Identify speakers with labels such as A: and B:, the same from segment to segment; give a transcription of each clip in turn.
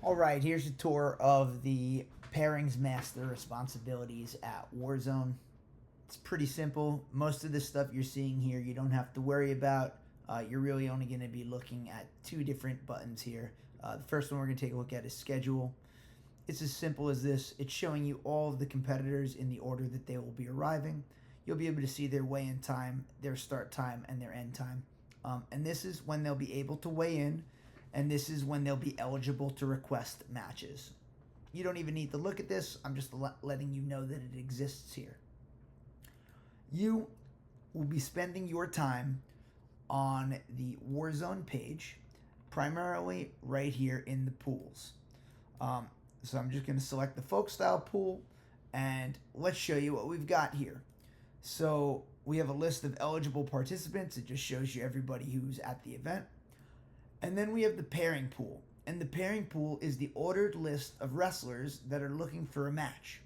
A: All right, here's a tour of the Pairings Master responsibilities at Warzone. It's pretty simple. Most of the stuff you're seeing here you don't have to worry about. You're really only going to be looking at two different buttons here. The first one we're going to take a look at is Schedule. It's as simple as this. It's showing you all of the competitors in the order that they will be arriving. You'll be able to see their weigh-in time, their start time, and their end time. And this is when they'll be able to weigh in, and this is when they'll be eligible to request matches. You don't even need to look at this. I'm just letting you know that it exists here. You will be spending your time on the Warzone page, primarily right here in the pools. So I'm just going to select the folk style pool, and let's show you what we've got here. So we have a list of eligible participants. It just shows you everybody who's at the event. And then we have the pairing pool. And the pairing pool is the ordered list of wrestlers that are looking for a match.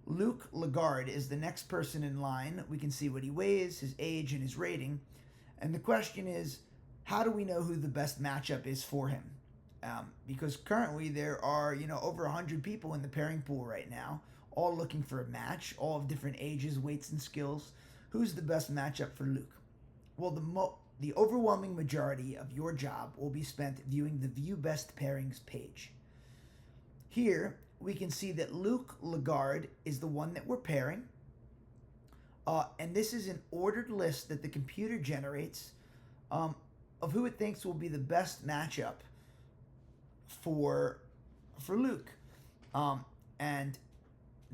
A: Luke Lagarde is the next person in line. We can see what he weighs, his age, and his rating. And the question is, how do we know who the best matchup is for him? Because currently there are, over 100 people in the pairing pool right now, all looking for a match, all of different ages, weights, and skills. Who's the best matchup for Luke? Well, the overwhelming majority of your job will be spent viewing the View Best Pairings page. Here, we can see that Luke Lagarde is the one that we're pairing. And this is an ordered list that the computer generates of who it thinks will be the best matchup for Luke. And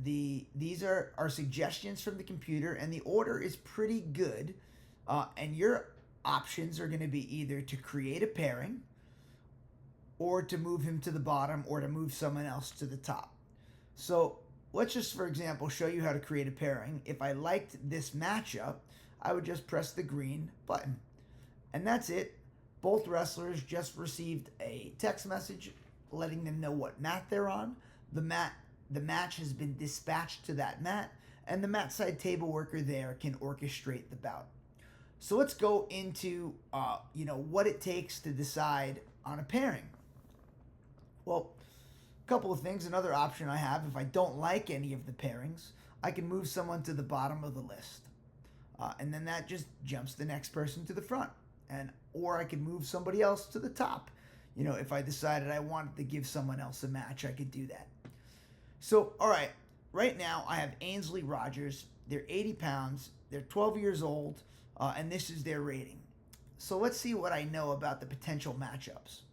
A: these are our suggestions from the computer, and the order is pretty good. And your options are going to be either to create a pairing, or to move him to the bottom, or to move someone else to the top. So let's just, for example, show you how to create a pairing. If I liked this matchup, I would just press the green button. And that's it. Both wrestlers just received a text message letting them know what mat they're on. The match has been dispatched to that mat, and the mat side table worker there can orchestrate the bout. So let's go into what it takes to decide on a pairing. Well, a couple of things. Another option I have, if I don't like any of the pairings, I can move someone to the bottom of the list. And then that just jumps the next person to the front. Or I can move somebody else to the top. If I decided I wanted to give someone else a match, I could do that. So, all right, right now I have Ainsley Rogers. They're 80 pounds. They're 12 years old, and this is their rating. So let's see what I know about the potential matchups.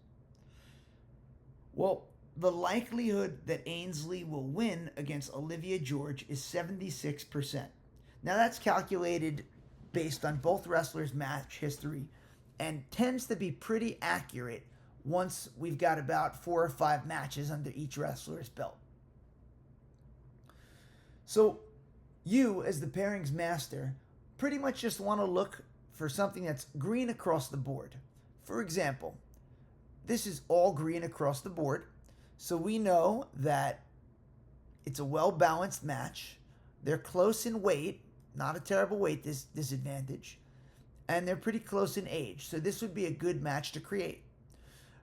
A: Well, the likelihood that Ainsley will win against Olivia George is 76%. Now that's calculated based on both wrestlers' match history and tends to be pretty accurate once we've got about 4 or 5 matches under each wrestler's belt. So you, as the pairings master, pretty much just want to look for something that's green across the board. For example, this is all green across the board, so we know that it's a well-balanced match. They're close in weight, not a terrible weight disadvantage, and they're pretty close in age, so this would be a good match to create.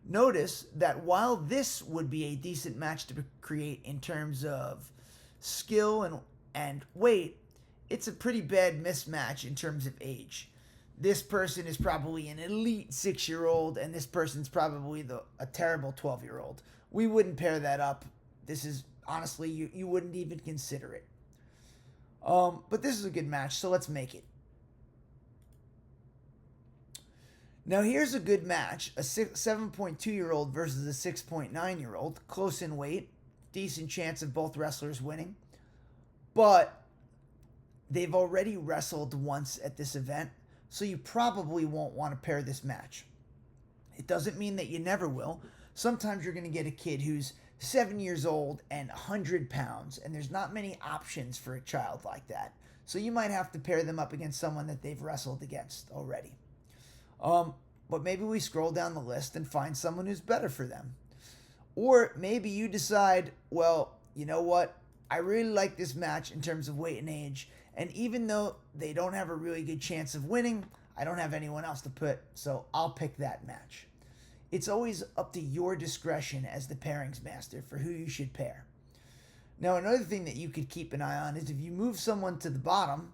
A: Notice that while this would be a decent match to create in terms of skill and weight, it's a pretty bad mismatch in terms of age. This person is probably an elite 6-year-old, and this person's probably a terrible 12-year-old. We wouldn't pair that up. This is, honestly, you wouldn't even consider it. But this is a good match, so let's make it. Now here's a good match, a 7.2-year-old versus a 6.9-year-old, close in weight, decent chance of both wrestlers winning, but they've already wrestled once at this event, so you probably won't want to pair this match. It doesn't mean that you never will. Sometimes you're going to get a kid who's 7 years old and 100 pounds, and there's not many options for a child like that, so you might have to pair them up against someone that they've wrestled against already. But maybe we scroll down the list and find someone who's better for them. Or maybe you decide, well, you know what? I really like this match in terms of weight and age, and even though they don't have a really good chance of winning, I don't have anyone else to put, so I'll pick that match. It's always up to your discretion as the pairings master for who you should pair. Now, another thing that you could keep an eye on is if you move someone to the bottom,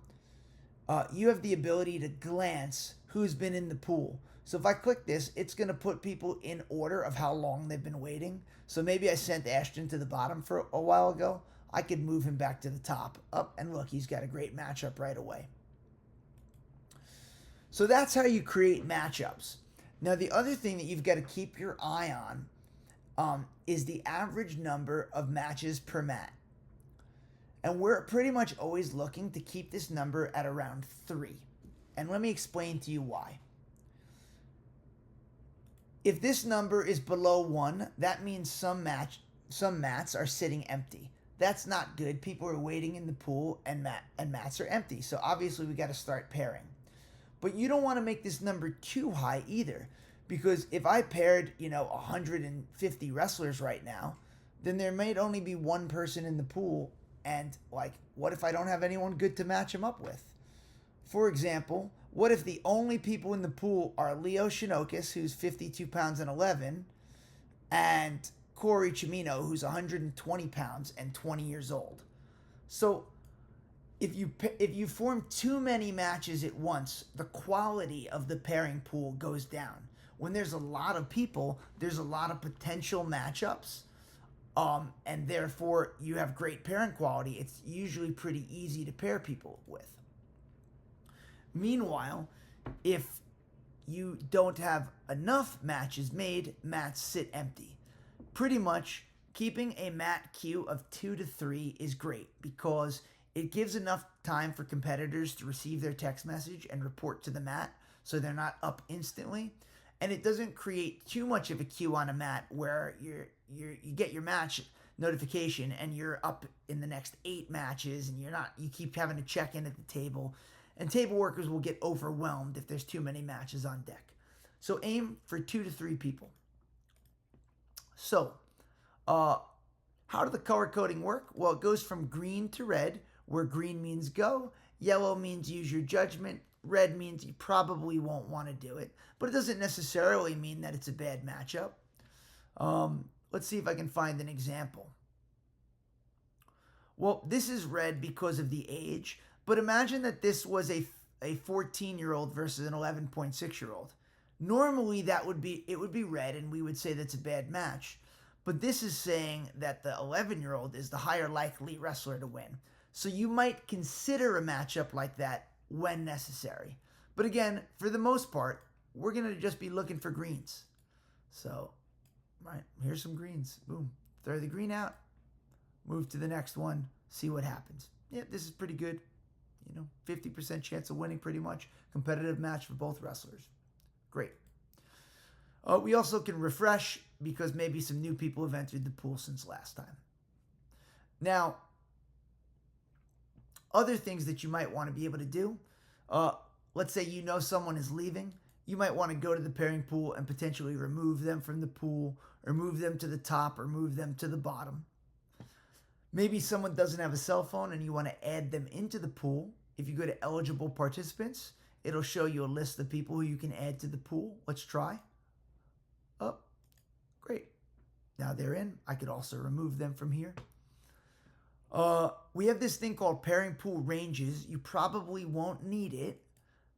A: you have the ability to glance who's been in the pool. So if I click this, it's going to put people in order of how long they've been waiting. So maybe I sent Ashton to the bottom for a while ago. I could move him back to the top. Up, and look, he's got a great matchup right away. So that's how you create matchups. Now, the other thing that you've got to keep your eye on is the average number of matches per mat. And we're pretty much always looking to keep this number at around 3. And let me explain to you why. If this number is below 1, that means some mats are sitting empty. That's not good. People are waiting in the pool and mats are empty. So obviously we got to start pairing. But you don't want to make this number too high either, because if I paired, 150 wrestlers right now, then there might only be one person in the pool, and what if I don't have anyone good to match him up with? For example, what if the only people in the pool are Leo Shinokis, who's 52 pounds and 11, and Corey Chimino, who's 120 pounds and 20 years old? So if you form too many matches at once, the quality of the pairing pool goes down. When there's a lot of people, there's a lot of potential matchups, and therefore you have great pairing quality. It's usually pretty easy to pair people with. Meanwhile, if you don't have enough matches made, mats sit empty. Pretty much keeping a mat queue of 2 to 3 is great because it gives enough time for competitors to receive their text message and report to the mat so they're not up instantly. And it doesn't create too much of a queue on a mat where you get your match notification and you're up in the next 8 matches and you keep having to check in at the table. And table workers will get overwhelmed if there's too many matches on deck. So aim for 2 to 3 people. So, how does the color coding work? Well, it goes from green to red, where green means go, yellow means use your judgment, red means you probably won't want to do it, but it doesn't necessarily mean that it's a bad matchup. Let's see if I can find an example. Well, this is red because of the age, but imagine that this was a 14-year-old versus an 11.6-year-old. Normally, it would be red, and we would say that's a bad match. But this is saying that the 11-year-old is the higher likely wrestler to win. So you might consider a matchup like that when necessary. But again, for the most part, we're going to just be looking for greens. So, right, here's some greens. Boom. Throw the green out. Move to the next one. See what happens. Yeah, this is pretty good. 50% chance of winning pretty much. Competitive match for both wrestlers. Great. We also can refresh because maybe some new people have entered the pool since last time. Now, other things that you might want to be able to do. Let's say someone is leaving. You might want to go to the pairing pool and potentially remove them from the pool, or move them to the top, or move them to the bottom. Maybe someone doesn't have a cell phone and you want to add them into the pool. If you go to eligible participants, it'll show you a list of people who you can add to the pool. Let's try. Oh, great. Now they're in. I could also remove them from here. We have this thing called pairing pool ranges. You probably won't need it,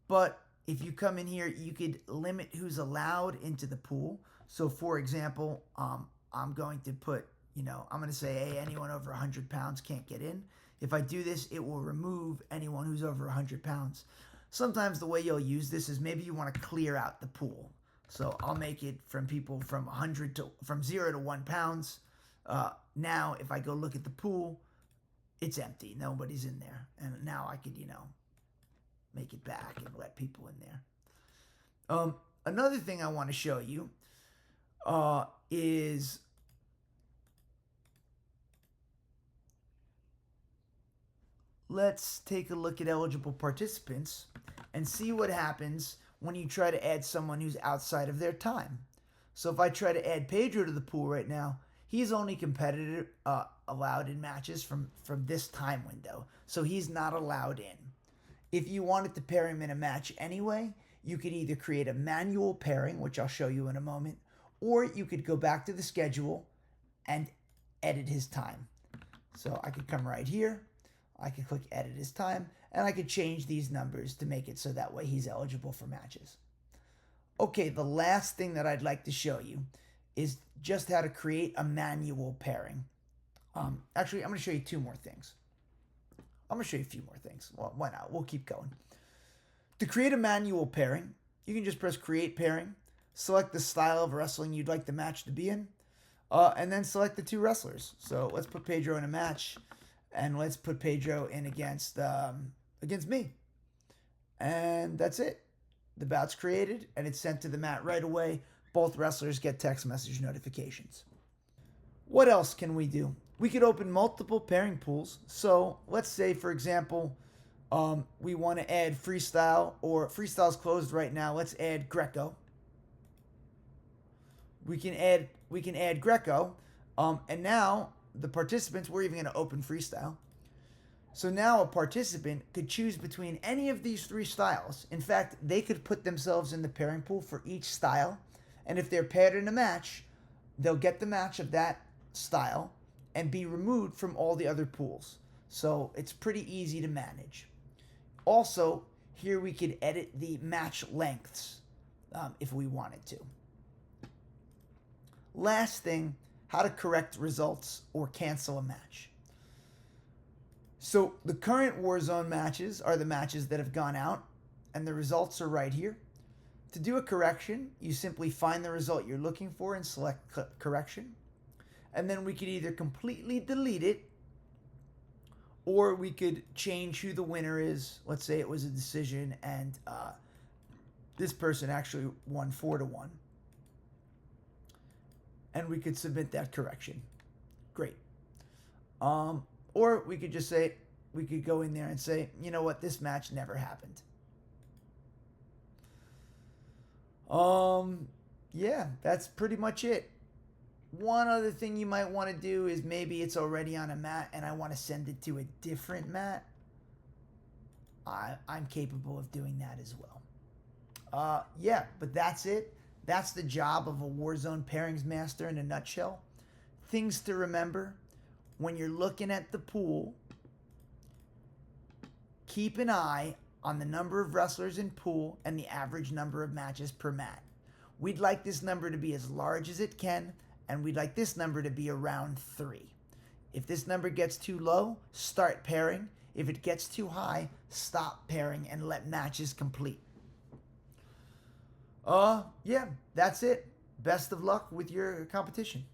A: but if you come in here, you could limit who's allowed into the pool. So for example, I'm going to put, I'm going to say, hey, anyone over 100 pounds can't get in. If I do this, it will remove anyone who's over 100 pounds. Sometimes the way you'll use this is maybe you want to clear out the pool. So I'll make it from people from 0 to 1 pounds. Now, if I go look at the pool, it's empty. Nobody's in there. And now I could, make it back and let people in there. Another thing I want to show you is let's take a look at eligible participants and see what happens when you try to add someone who's outside of their time. So if I try to add Pedro to the pool right now, he's only competitive allowed in matches from this time window. So he's not allowed in. If you wanted to pair him in a match anyway, you could either create a manual pairing, which I'll show you in a moment, Or you could go back to the schedule and edit his time. So I could come right here, I could click edit his time, and I could change these numbers to make it so that way he's eligible for matches. Okay, the last thing that I'd like to show you is just how to create a manual pairing. Actually, I'm going to show you two more things. I'm going to show you a few more things. Well, why not? We'll keep going. To create a manual pairing, you can just press create pairing, select the style of wrestling you'd like the match to be in, and then select the two wrestlers. So let's put Pedro in a match, and let's put Pedro in against me. And that's it. The bout's created, and it's sent to the mat right away. Both wrestlers get text message notifications. What else can we do? We could open multiple pairing pools. So let's say, for example, we want to add freestyle, or freestyle's closed right now. Let's add Greco. We can add Greco, and now the participants, we're even going to open freestyle. So now a participant could choose between any of these three styles. In fact, they could put themselves in the pairing pool for each style, and if they're paired in a match, they'll get the match of that style and be removed from all the other pools. So it's pretty easy to manage. Also, here we could edit the match lengths if we wanted to. Last thing, how to correct results or cancel a match. So the current Warzone matches are the matches that have gone out, and the results are right here. To do a correction, you simply find the result you're looking for and select correction. And then we could either completely delete it, or we could change who the winner is. Let's say it was a decision and this person actually won 4-1. And we could submit that correction. Great. Or we could just say, we could go in there and say, you know what, this match never happened. Yeah, that's pretty much it. One other thing you might want to do is maybe it's already on a mat and I want to send it to a different mat. I'm capable of doing that as well. Yeah, but that's it. That's the job of a Warzone pairings master in a nutshell. Things to remember: when you're looking at the pool, keep an eye on the number of wrestlers in pool and the average number of matches per mat. We'd like this number to be as large as it can, and we'd like this number to be around 3. If this number gets too low, start pairing. If it gets too high, stop pairing and let matches complete. Yeah, that's it. Best of luck with your competition.